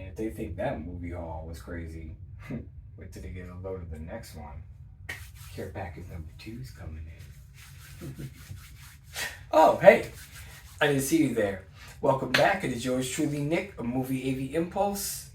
if they think that movie haul was crazy, wait till they get a load of the next one. Care package number 2's coming in. Oh, hey, I didn't see you there. Welcome back. It is yours truly, Nick, a Movie AV Impulse.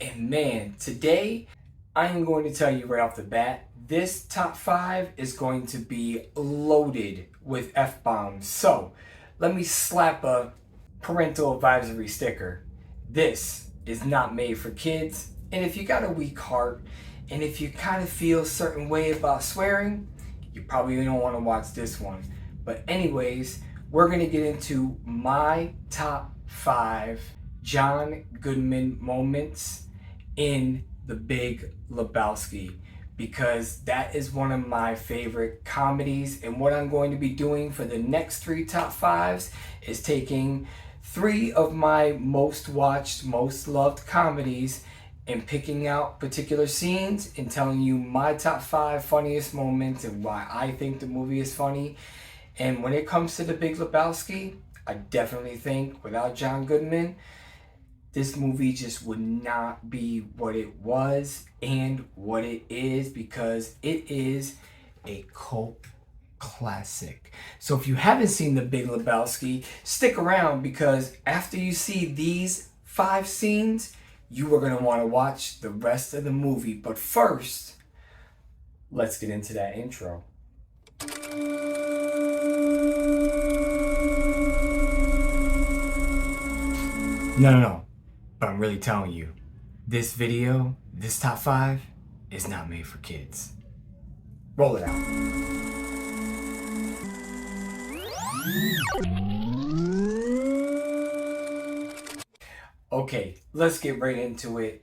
And man, today I am going to tell you right off the bat, this top 5 is going to be loaded with F-bombs. So let me slap a parental advisory sticker. This is not made for kids. And if you got a weak heart, and if you kind of feel a certain way about swearing, you probably don't want to watch this one. But anyways, we're going to get into my top 5 John Goodman moments in The Big Lebowski, because that is one of my favorite comedies. And what I'm going to be doing for the next 3 top 5s is taking 3 of my most watched, most loved comedies and picking out particular scenes and telling you my top 5 funniest moments and why I think the movie is funny. And when it comes to The Big Lebowski, I definitely think without John Goodman, this movie just would not be what it was and what it is, because it is a cult classic. So if you haven't seen The Big Lebowski, stick around, because after you see these 5 scenes, you are going to want to watch the rest of the movie. But first, let's get into that intro. No. But I'm really telling you, this video, this top 5, is not made for kids. Roll it out. Okay, let's get right into it.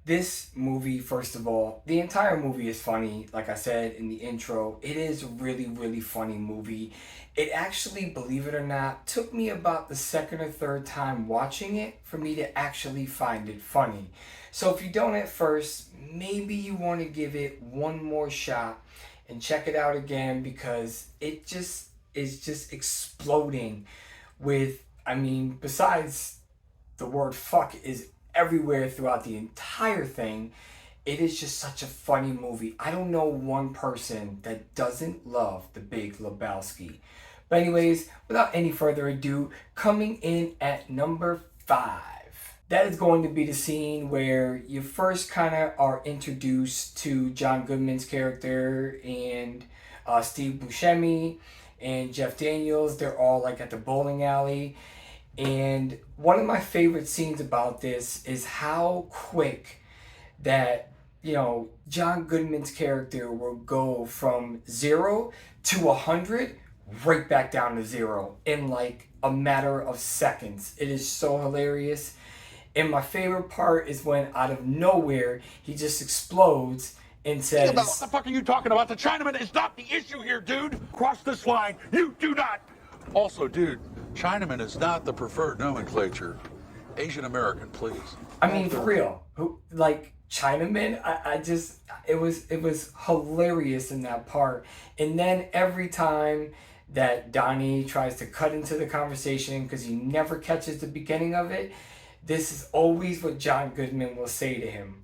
This movie, first of all, the entire movie is funny. Like I said in the intro, it is a really, really funny movie. It actually, believe it or not, took me about the second or third time watching it for me to actually find it funny. So if you don't at first, maybe you want to give it one more shot and check it out again, because it just is just exploding with, I mean, besides the word fuck is everywhere throughout the entire thing, it is just such a funny movie. I don't know one person that doesn't love The Big Lebowski. But anyways, without any further ado, coming in at number 5, that is going to be the scene where you first kind of are introduced to John Goodman's character and Steve Buscemi and Jeff Daniels. They're all like at the bowling alley. And one of my favorite scenes about this is how quick that, John Goodman's character will go from 0 to 100 right back down to 0 in like a matter of seconds. It is so hilarious. And my favorite part is when out of nowhere he just explodes and says, "What the fuck are you talking about? The Chinaman is not the issue here, dude. Cross this line. You do not." Also, dude, Chinaman is not the preferred nomenclature. Asian American, please. I mean, for real. Who, like, Chinaman? It was hilarious in that part. And then every time that Donnie tries to cut into the conversation, because he never catches the beginning of it, this is always what John Goodman will say to him.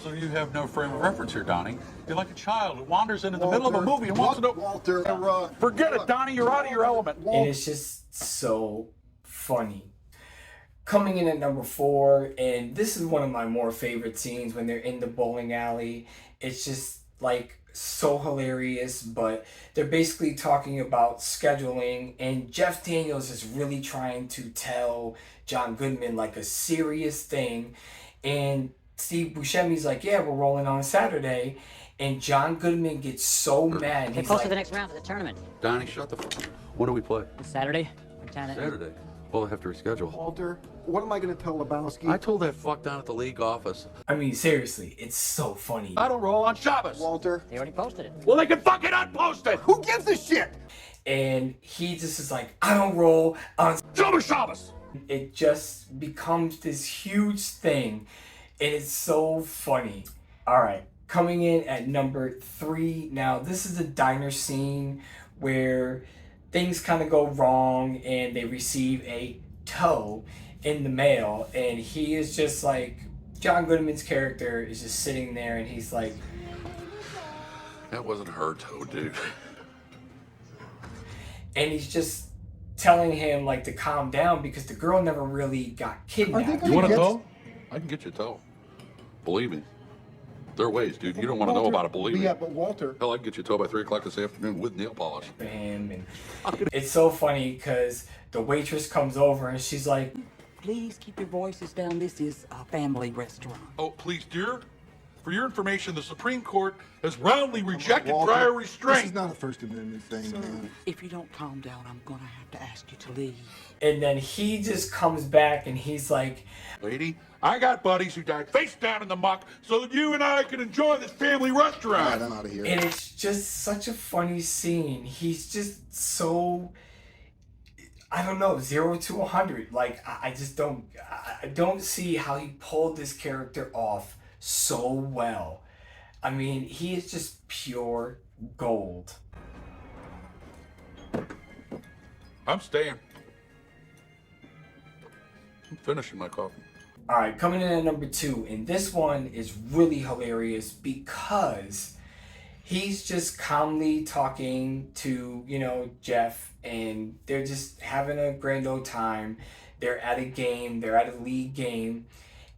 So you have no frame of reference here, Donnie. You're like a child who wanders in the middle of a movie and wants to know. Walter, Forget it, Donnie. You're out of your element. And it's just so funny. Coming in at number 4, and this is one of my more favorite scenes when they're in the bowling alley. It's just like so hilarious, but they're basically talking about scheduling, and Jeff Daniels is really trying to tell John Goodman like a serious thing, and Steve Buscemi's like, yeah, we're rolling on Saturday. And John Goodman gets so mad. They posted the next round of the tournament. Donnie, shut the fuck up. When do we play? It's Saturday. We're down at Saturday. Well, I have to reschedule. Walter, what am I going to tell Lebowski? I told that fuck down at the league office. I mean, seriously, it's so funny. I don't roll on Shabbos. Walter. They already posted it. Well, they can fucking unpost it. Who gives a shit? And he just is like, I don't roll on Shabbos. It just becomes this huge thing, and it's so funny. All right, coming in at number 3. Now, this is a diner scene where things kind of go wrong and they receive a toe in the mail, and he is just like John Goodman's character is just sitting there and he's like, That wasn't her toe, dude. and he's just telling him like to calm down because the girl never really got kidnapped. You want a toe? I can get you a toe. Believe me. There are ways, dude. You don't want to know about it, believe me. Yeah, but Walter. Hell, I can get you a toe by 3 o'clock this afternoon with nail polish. For him, and it's so funny because the waitress comes over and she's like, Please keep your voices down. This is a family restaurant. Oh, please, dear. For your information, the Supreme Court has roundly rejected Walter, prior This is restraint. not a First Amendment thing, man. If you don't calm down, I'm gonna have to ask you to leave. and then he just comes back and he's like, Lady, I got buddies who died face down in the muck so that you and I can enjoy this family All right, restaurant. I'm out of here. and it's just such a funny scene. He's just so, I don't know, 0 to 100. Like I just don't, I don't see how he pulled this character off so well. I mean, he is just pure gold. I'm staying. I'm finishing my coffee. All right, coming in at number 2, and this one is really hilarious because he's just calmly talking to, Jeff, and they're just having a grand old time. They're at a game, they're at a league game,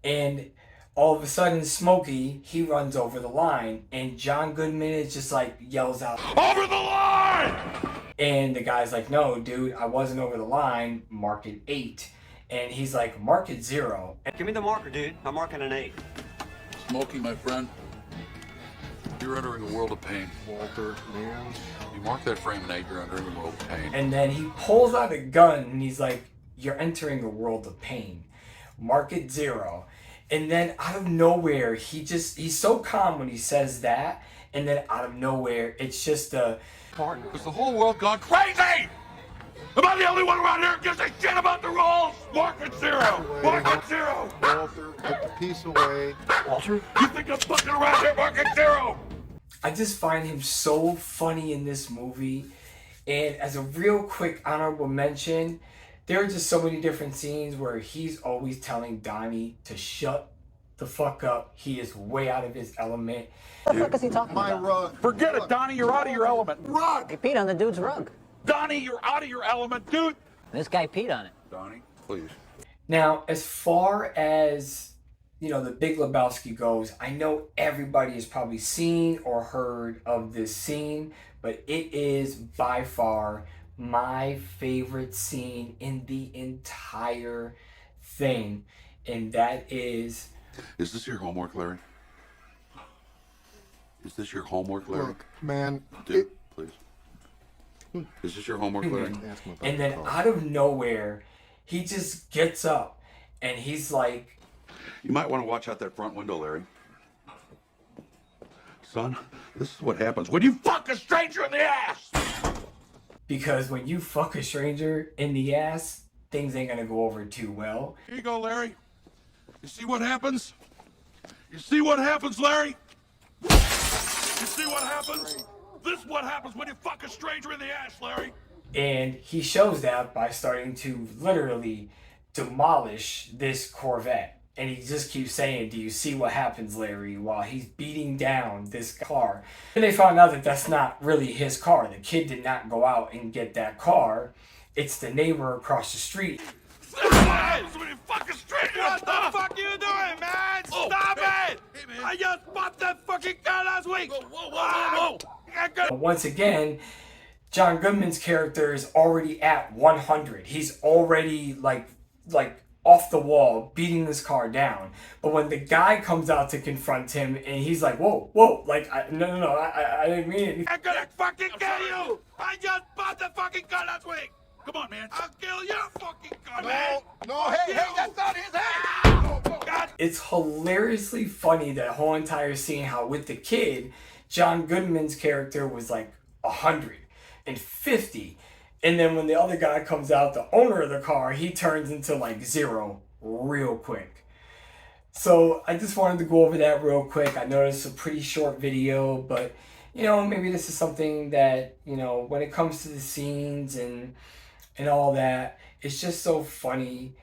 and all of a sudden, Smokey, he runs over the line, and John Goodman is just like, yells out, Over the line! and the guy's like, no, dude, I wasn't over the line, mark it 8. And he's like, mark it 0. Give me the marker, dude. I'm marking an 8. Smokey, my friend, you're entering a world of pain. Walter, man. You mark that frame an 8, you're entering a world of pain. And then he pulls out a gun and he's like, you're entering a world of pain. Mark it 0. And then out of nowhere, he's so calm when he says that. And then out of nowhere, it's just a, Has the whole world gone crazy? Am I the only one around here who gives a shit about the rules? Mark it 0. Mark it 0. Walter, put the piece away. Walter, you think I'm fucking around here? Mark it 0. I just find him so funny in this movie. And as a real quick honorable mention, there are just so many different scenes where he's always telling Donnie to shut the fuck up. He is way out of his element. What the fuck is he talking My about? rug. Forget it, Donnie. You're out of your element. Rug! He peed on the dude's rug. Donnie, you're out of your element, dude. This guy peed on it. Donnie, please. Now, as far as, the Big Lebowski goes, I know everybody has probably seen or heard of this scene, but it is by far my favorite scene in the entire thing. And that is... Is this your homework, Larry? Is this your homework, Larry? Look, man. Dude, please. Is this your homework, Larry? Ask him about And the then call. out of nowhere, he just gets up and he's like, You might want to watch out that front window, Larry. Son, this is what happens when you Fuck a stranger in the ass! because when you fuck a stranger in the ass, things ain't gonna go over too well. Here you go, Larry. You see what happens? You see what happens, Larry? You see what happens? This is what happens when you fuck a stranger in the ass, Larry. And he shows that by starting to literally demolish this Corvette. And he just keeps saying, do you see what happens, Larry, while he's beating down this car. And they found out that that's not really his car. The kid did not go out and get that car. It's the neighbor across the street. This is what happens when you fuck a stranger. What the fuck you doing, man? Stop it! Hey, man. I just bought that fucking car last week. Whoa, whoa, whoa, whoa, whoa. But once again, John Goodman's character is already at 100. He's already like off the wall, beating this car down. But when the guy comes out to confront him, and he's like, "Whoa, like, no, I didn't mean it." I'm gonna fucking kill you! I just bought the fucking car last week. Come on, man. I'll kill your fucking car, man. No, hey, that's not his head! God. It's hilariously funny, that whole entire scene, how with the kid, John Goodman's character was like 150. And then when the other guy comes out, the owner of the car, he turns into like 0 real quick. So I just wanted to go over that real quick. I know it's a pretty short video, but maybe this is something that, when it comes to the scenes and all that, it's just so funny.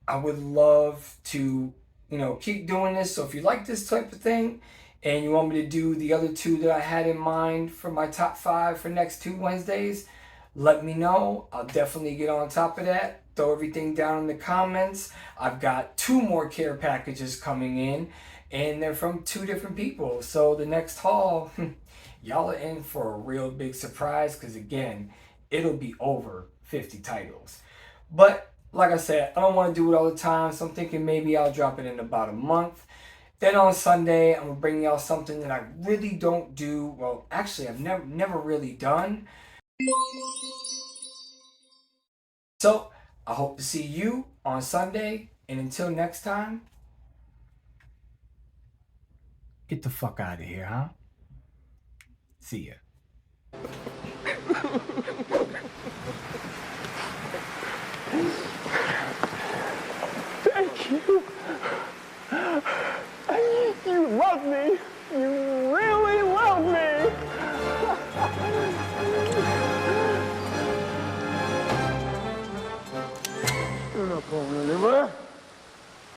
I would love to keep doing this. So if you like this type of thing and you want me to do the other 2 that I had in mind for my top 5 for next 2 Wednesdays, let me know. I'll definitely get on top of that. Throw everything down in the comments. I've got 2 more care packages coming in, and they're from 2 different people. So the next haul, y'all are in for a real big surprise, because again, it'll be over 50 titles. But like I said, I don't want to do it all the time, so I'm thinking maybe I'll drop it in about a month. Then on Sunday, I'm gonna bring y'all something that I really don't do. Well, actually, I've never really done. So I hope to see you on Sunday, and until next time, get the fuck out of here, huh? See ya. Thank you. You love me. You really love me. You're not going anywhere.